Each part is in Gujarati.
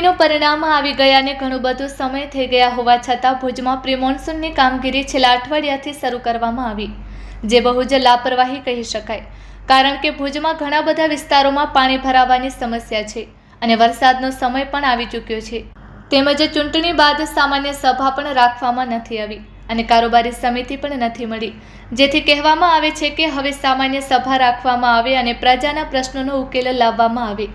ચૂંટણીનું પરિણામ આવી ગયા અને ઘણું બધું સમય થઈ ગયા હોવા છતાં ભુજમાં પ્રી મોન્સૂનની કામગીરી છેલ્લા અઠવાડિયાથી શરૂ કરવામાં આવી, જે બહુ જ લાપરવાહી કહી શકાય, કારણ કે ભુજમાં ઘણા બધા વિસ્તારોમાં પાણી ભરાવાની સમસ્યા છે અને વરસાદનો સમય પણ આવી ચૂક્યો છે. તેમજ ચૂંટણી બાદ સામાન્ય સભા પણ રાખવામાં નથી આવી અને કારોબારી સમિતિ પણ નથી મળી, જેથી કહેવામાં આવે છે કે હવે સામાન્ય સભા રાખવામાં આવે અને પ્રજાના પ્રશ્નોનો ઉકેલ લાવવામાં આવે.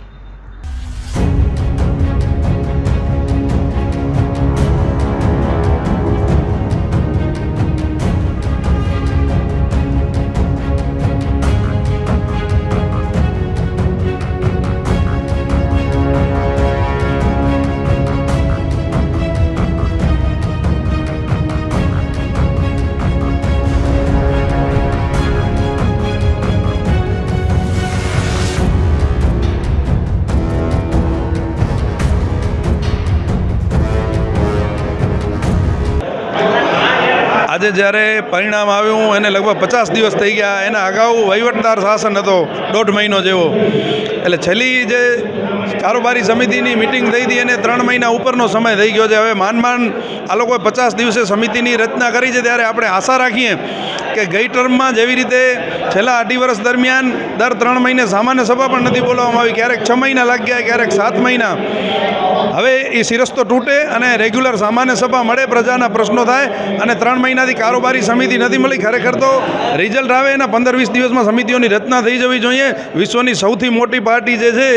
આજે જ્યારે પરિણામ આવ્યું એને લગભગ 50 દિવસ થઈ ગયા. એના અગાઉ વહીવટદાર શાસન હતો 1.5 મહિનો જેવો. એટલે છેલ્લી જે કારોબારી સમિતિની મિટિંગ થઈ હતી એને 3 મહિના ઉપરનો સમય થઈ ગયો છે. હવે માંડ આ લોકોએ 50 દિવસે સમિતિની રચના કરી છે, ત્યારે આપણે આશા રાખીએ કે ગઈ ટર્મમાં જેવી રીતે છેલ્લા 2.5 વર્ષ દરમિયાન દર 3 મહિને સામાન્ય સભા પણ નથી બોલાવવામાં આવી, ક્યારેક 6 મહિના લાગી ગયા, ક્યારેક 7 મહિના. હવે એ શિરસ્તો તૂટે અને રેગ્યુલર સામાન્ય સભા મળે, પ્રજાના પ્રશ્નો થાય. અને 3 મહિનાથી કારોબારી સમિતિ નથી મળી. ખરેખર તો રિઝલ્ટ આવે એના 15-20 દિવસમાં સમિતિઓની રચના થઈ જવી જોઈએ. વિશ્વની સૌથી મોટી પાર્ટી જે છે,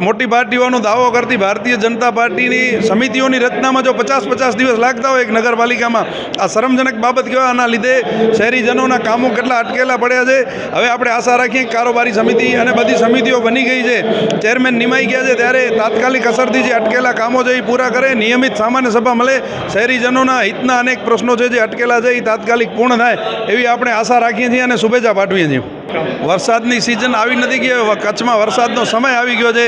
મોટી પાર્ટીઓનો દાવો કરતી ભારતીય જનતા પાર્ટીની સમિતિઓની રચનામાં જો 50-50 દિવસ લાગતા હોય એક નગરપાલિકામાં, આ શરમજનક બાબત કહેવાય. આના લીધે શહેરીજનોના કામો કેટલા અટકેલા પડ્યા છે. હવે આપણે આશા રાખીએ કે કારોબારી સમિતિ અને બધી સમિતિઓ બની ગઈ છે, ચેરમેન નિમાઈ ગયા છે, ત્યારે તાત્કાલિક અસરથી જે અટકેલા કામો છે એ પૂરા કરે, નિયમિત સામાન્ય સભા મળે, શહેરીજનોના હિતના અનેક પ્રશ્નો છે જે અટકેલા છે એ તાત્કાલિક પૂર્ણ થાય એવી આપણે આશા રાખીએ છીએ અને શુભેચ્છા પાઠવીએ છીએ. વરસાદની સિઝન આવી નથી ગઈ, કચ્છમાં વરસાદનો સમય આવી ગયો છે.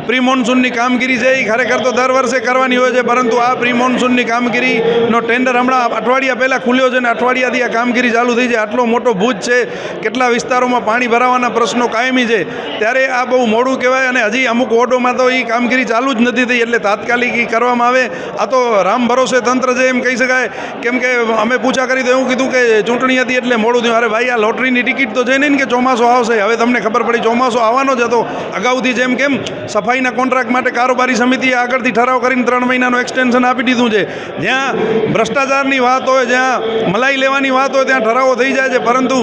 પ્રી મોન્સૂનની કામગીરી છે એ ખરેખર તો દર વર્ષે કરવાની હોય છે, પરંતુ આ પ્રી મોન્સૂનની કામગીરીનો ટેન્ડર હમણાં અઠવાડિયા પહેલાં ખુલ્યો છે અને અઠવાડિયાથી આ કામગીરી ચાલુ થઈ છે. આટલો મોટો ભુજ છે, કેટલા વિસ્તારોમાં પાણી ભરાવાના પ્રશ્નો કાયમી છે, ત્યારે આ બહુ મોડું કહેવાય. અને હજી અમુક વોર્ડોમાં તો એ કામગીરી ચાલુ જ નથી થઈ, એટલે તાત્કાલિક એ કરવામાં આવે. આ તો રામ ભરોસે તંત્ર છે એમ કહી શકાય, કેમ કે અમે પૂછા કરી તો એવું કીધું કે ચૂંટણી હતી એટલે મોડું થયું. અરે ભાઈ, આ લોટરીની ટિકિટ તો છે નહીં કે ચોમાસો આવશે. હવે તમને ખબર પડી ચોમાસો આવવાનો જ હતો અગાઉથી. જેમ કેમ સફાઈના કોન્ટ્રાક્ટ માટે કારોબારી સમિતિએ આગળથી ઠરાવ કરીને 3 મહિનાનું એક્સટેન્શન આપી દીધું છે. જ્યાં ભ્રષ્ટાચારની વાત હોય, જ્યાં મલાઈ લેવાની વાત હોય, ત્યાં ઠરાવો થઈ જાય છે, પરંતુ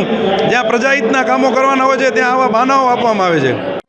જ્યાં પ્રજાહિતના કામો કરવાના હોય છે ત્યાં આવા બહાનાઓ આપવામાં આવે છે.